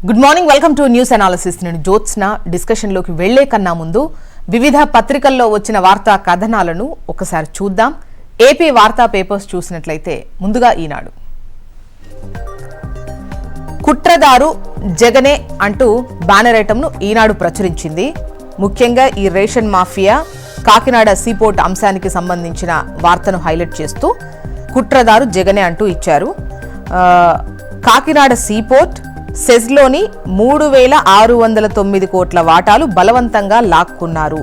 Good morning, welcome to news analysis. నేను జ్యోత్స్న. డిస్కషన్లోకి వెళ్లే కన్నా ముందు వివిధ పత్రికల్లో వచ్చిన వార్తా కథనాలను ఒకసారి చూద్దాం. ఏపీ వార్తా పేపర్స్ చూసినట్లయితే ముందుగా ఈనాడు కుట్రదారు జగనే అంటూ బ్యానర్ ఐటమ్ను ఈనాడు ప్రచురించింది. ముఖ్యంగా ఈ రేషన్ మాఫియా కాకినాడ సీపోర్ట్ అంశానికి సంబంధించిన వార్తను హైలైట్ చేస్తూ కుట్రదారు జగనే అంటూ ఇచ్చారు. కాకినాడ సీపోర్ట్ సెజ్లోని 3,609 కోట్ల వాటాలు బలవంతంగా లాక్కున్నారు.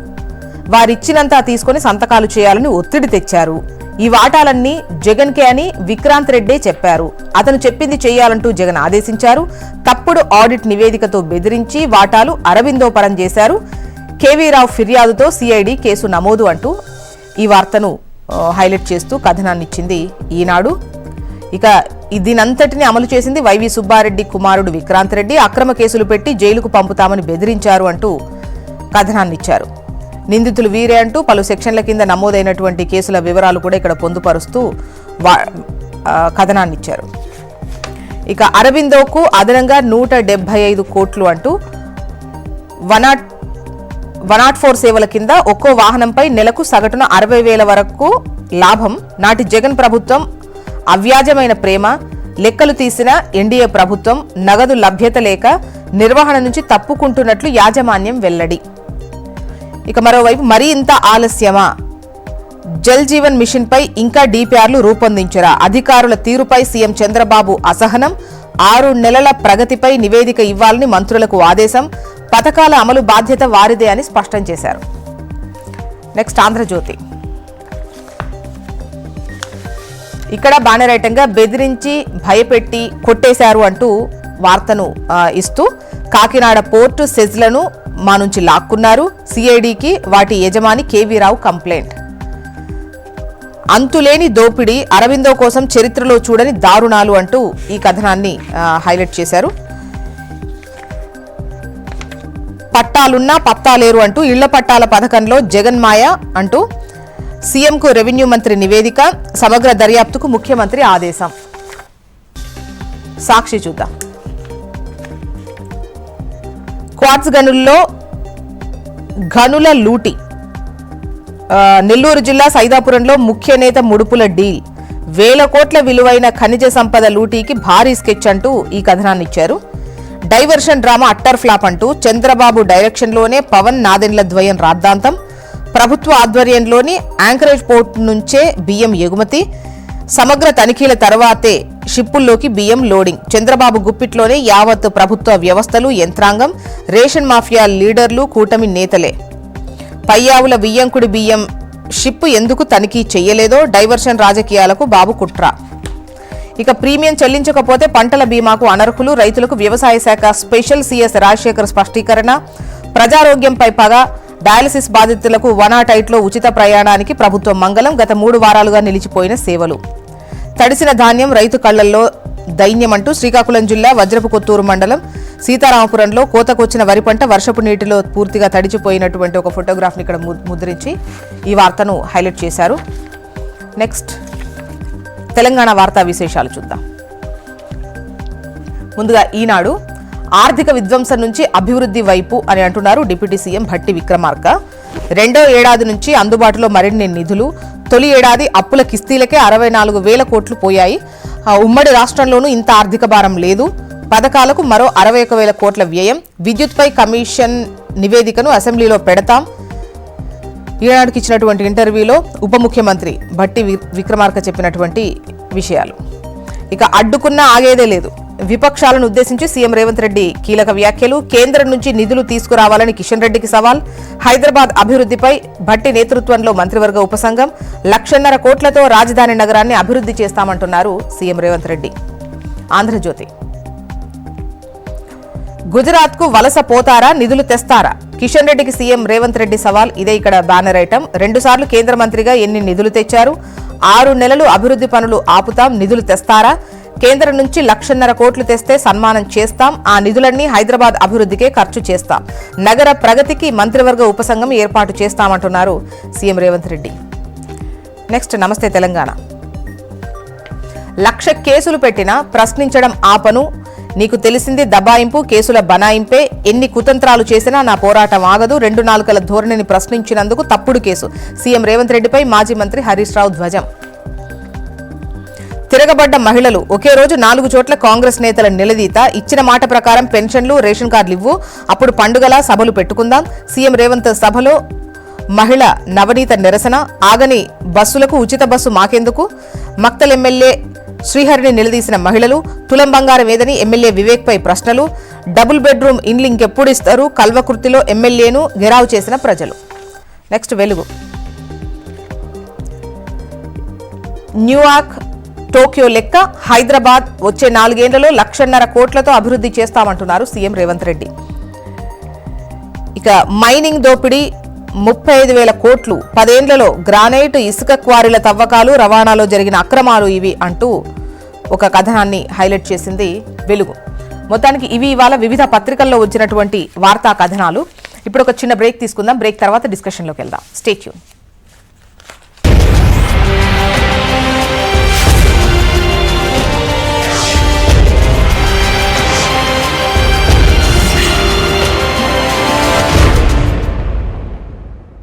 వారిచ్చినంత తీసుకుని సంతకాలు చేయాలని ఒత్తిడి తెచ్చారు. ఈ వాటాలన్నీ జగన్కే అని విక్రాంత్ రెడ్డే చెప్పారు. అతను చెప్పింది చేయాలంటూ జగన్ ఆదేశించారు. తప్పుడు ఆడిట్ నివేదికతో బెదిరించి వాటాలు అరవిందో పరం చేశారు. కేవీ రావు ఫిర్యాదుతో సిఐడి కేసు నమోదు అంటూ ఈ వార్తను హైలైట్ చేస్తూ కథనాన్నిచ్చింది ఈనాడు. ఇక దీనంతటిని అమలు చేసింది వైవి సుబ్బారెడ్డి కుమారుడు విక్రాంత్ రెడ్డి. అక్రమ కేసులు పెట్టి జైలుకు పంపుతామని బెదిరించారు అంటూ కథనాన్నిచ్చారు. నిందితులు వీరే అంటూ పలు సెక్షన్ల కింద నమోదైనటువంటి కేసుల వివరాలు కూడా ఇక్కడ పొందుపరుస్తూ కథనాన్నిచ్చారు. ఇక అరవిందోకు అదనంగా 175 కోట్లు అంటూ 104 సేవల కింద ఒక్కో వాహనంపై నెలకు సగటున 60,000 వరకు లాభం. నాటి జగన్ ప్రభుత్వం అవ్యాజమైన ప్రేమ, లెక్కలు తీసిన ఎన్డీఏ ప్రభుత్వం నగదు లభ్యత లేక నిర్వహణ నుంచి తప్పుకుంటున్నట్లు యాజమాన్యం వెల్లడి. ఇక మరోవైపు మరీ ఇంత ఆలస్యమా? జల్ జీవన్ మిషన్ పై ఇంకా డిపిఆర్లు రూపొందించరా? అధికారుల తీరుపై సీఎం చంద్రబాబు అసహనం. 6 నెలల ప్రగతిపై నివేదిక ఇవ్వాలని మంత్రులకు ఆదేశం. పథకాల అమలు బాధ్యత వారిదే అని స్పష్టం చేశారు. నెక్స్ట్ ఆంధ్రజ్యోతి. ఇక్కడ బ్యానర్ ఐటంగా బెదిరించి భయపెట్టి కొట్టేశారు అంటూ వార్తను ఇస్తూ కాకినాడ పోర్టు సెజ్లను మా నుంచి లాక్కున్నారు. సిఐడికి వాటి యజమాని కేవీ రావు కంప్లైంట్. అంతులేని దోపిడీ, అరవిందో కోసం చరిత్రలో చూడని దారుణాలు అంటూ ఈ కథనాన్ని హైలైట్ చేశారు. పట్టాలున్నా పత్తాలేరు అంటూ ఇళ్ల పట్టాల పథకంలో జగన్ మాయ అంటూ సీఎంకు రెవెన్యూ మంత్రి నివేదిక. సమగ్ర దర్యాప్తుకు ముఖ్యమంత్రి ఆదేశం. సాక్షి చూద్దాం. క్వార్ట్స్ గనుల్లో గనుల లూటి. నెల్లూరు జిల్లా సైదాపురంలో ముఖ్య నేత ముడుపుల డీల్. 1,000 కోట్ల విలువైన ఖనిజ సంపద లూటీకి భారీ స్కెచ్ అంటూ ఈ కథనాన్ని ఇచ్చారు. డైవర్షన్ డ్రామా అట్టర్ ఫ్లాప్ అంటూ చంద్రబాబు డైరెక్షన్లోనే పవన్ నాదెండ్ల ద్వయం రాద్ధాంతం. ప్రభుత్వ ఆధ్వర్యంలోని యాంకరేజ్ పోర్ట్ నుంచే బియ్యం ఎగుమతి. సమగ్ర తనిఖీల తర్వాతే షిప్పుల్లోకి బియ్యం లోడింగ్. చంద్రబాబు గుప్పిట్లోనే యావత్ ప్రభుత్వ వ్యవస్థలు, యంత్రాంగం. రేషన్ మాఫియా లీడర్లు కూటమి నేతలే. పయ్యావుల బియ్యంకుడి బియ్యం షిప్ ఎందుకు తనిఖీ చెయ్యలేదో డైవర్షన్ రాజకీయాలకు బాబు కుట్ర. ఇక ప్రీమియం చెల్లించకపోతే పంటల బీమాకు అనర్హులు. రైతులకు వ్యవసాయ శాఖ స్పెషల్ సీఎస్ రాజశేఖర్ స్పష్టీకరణ. ప్రజారోగ్యంపై పగ. డయాలసిస్ బాధితులకు 108లో ఉచిత ప్రయాణానికి ప్రభుత్వం మంగళం. గత 3 వారాలుగా నిలిచిపోయిన సేవలు. తడిసిన ధాన్యం రైతు కళ్లల్లో దైన్యమంటూ శ్రీకాకుళం జిల్లా వజ్రపు కొత్తూరు మండలం సీతారామపురంలో కోతకొచ్చిన వరి పంట వర్షపు నీటిలో పూర్తిగా తడిచిపోయినటువంటి ఒక ఫోటోగ్రాఫ్ని ఇక్కడ ముద్రించి ఈ వార్తను హైలైట్ చేశారు. నెక్స్ట్ తెలంగాణ వార్తా విశేషాలు చూద్దాం. ముందుగా ఈనాడు. ఆర్థిక విధ్వంసం నుంచి అభివృద్ధి వైపు అని అంటున్నారు డిప్యూటీ సీఎం భట్టి విక్రమార్క. 2వ ఏడాది నుంచి అందుబాటులో మరిన్ని నిధులు. తొలి ఏడాది అప్పుల కిస్తీలకే 64,000 కోట్లు పోయాయి. ఉమ్మడి రాష్ట్రంలోనూ ఇంత ఆర్థిక భారం లేదు. పథకాలకు మరో 61,000 కోట్ల వ్యయం. విద్యుత్పై కమిషన్ నివేదికను అసెంబ్లీలో పెడతాం. ఈనాడుకి ఇచ్చినటువంటి ఇంటర్వ్యూలో ఉప ముఖ్యమంత్రి భట్టి విక్రమార్క చెప్పినటువంటి విషయాలు. ఇక అడ్డుకున్నా ఆగేదే లేదు. విపక్షాలను ఉద్దేశించి సీఎం రేవంత్ రెడ్డి కీలక వ్యాఖ్యలు. కేంద్రం నుంచి నిధులు తీసుకురావాలని కిషన్ రెడ్డికి సవాల్. హైదరాబాద్ అభివృద్ధిపై భట్టి నేతృత్వంలో మంత్రివర్గ ఉపసంఘం. 1,50,000 కోట్లతో రాజధాని నగరాన్ని అభివృద్ధి చేస్తామంటున్నారు సీఎం రేవంత్ రెడ్డి. ఆంధ్రజ్యోతి. గుజరాత్ కు వలస పోతారా, నిధులు తెస్తారా? కిషన్ రెడ్డికి సీఎం రేవంత్ రెడ్డి సవాల్. ఇదే ఇక్కడ బ్యానర్ ఐటమ్. 2 సార్లు కేంద్ర మంత్రిగా ఎన్ని నిధులు తెచ్చారు? 6 నెలలు అభివృద్ధి పనులు ఆపుతాం, నిధులు తెస్తారా? కేంద్రం నుంచి 1,50,000 కోట్లు తెస్తే సన్మానం చేస్తాం. ఆ నిధులన్నీ హైదరాబాద్ అభివృద్ధికే ఖర్చు చేస్తాం. నగర ప్రగతికి మంత్రివర్గ ఉపసంఘం ఏర్పాటు చేస్తామంటున్నారు సీఎం రేవంత్ రెడ్డి. నెక్స్ట్ నమస్తే తెలంగాణ. 1,00,000 కేసులు పెట్టినా ప్రశ్నించడం ఆపను. నీకు తెలిసింది దబాయింపు, కేసుల బనాయింపే. ఎన్ని కుతంత్రాలు చేసినా నా పోరాటం ఆగదు. 2 నాలుకల ధోరణిని ప్రశ్నించినందుకు తప్పుడు కేసు. సీఎం రేవంత్ రెడ్డిపై మాజీ మంత్రి హరీష్ రావు ధ్వజం. తిరగబడ్డ మహిళలు. ఒకే రోజు 4 చోట్ల కాంగ్రెస్ నేతల నిలదీత. ఇచ్చిన మాట ప్రకారం పెన్షన్లు, రేషన్ కార్డులు ఇవ్వు, అప్పుడు పండుగలా సభలు పెట్టుకుందాం. సీఎం రేవంత్ సభలో మహిళ నవనీత నిరసన. ఆగని బస్సులకు ఉచిత బస్సు మాకెందుకు. మక్తల్ ఎమ్మెల్యే శ్రీహరిని నిలదీసిన మహిళలు. తులం బంగారం ఏదని ఎమ్మెల్యే వివేక్ పై ప్రశ్నలు. డబుల్ బెడ్రూమ్ ఇండ్లు ఇంకెప్పుడు ఇస్తారు. కల్వకుర్తిలో ఎమ్మెల్యేను ఘెరావు చేసిన ప్రజలు. నెక్స్ట్ వెలుగు. న్యూయార్క్, టోక్యో లెక్క హైదరాబాద్ వచ్చే 4 ఏళ్లలో 1,50,000 కోట్లతో అభివృద్ధి చేస్తామంటున్నారు సీఎం రేవంత్ రెడ్డి. ఇక మైనింగ్ దోపిడీ 35,000 కోట్లు. 10 ఏళ్లలో గ్రానైట్, ఇసుక క్వారీల తవ్వకాలు, రవాణాలో జరిగిన అక్రమాలు ఇవి అంటూ ఒక కథనాన్ని హైలైట్ చేసింది వెలుగు. మొత్తానికి ఇవి ఇవాళ వివిధ పత్రికల్లో వచ్చినటువంటి వార్తా కథనాలు. ఇప్పుడు ఒక చిన్న బ్రేక్ తీసుకుందాం. బ్రేక్ తర్వాత డిస్కషన్లోకి వెళ్దాం. Stay tune.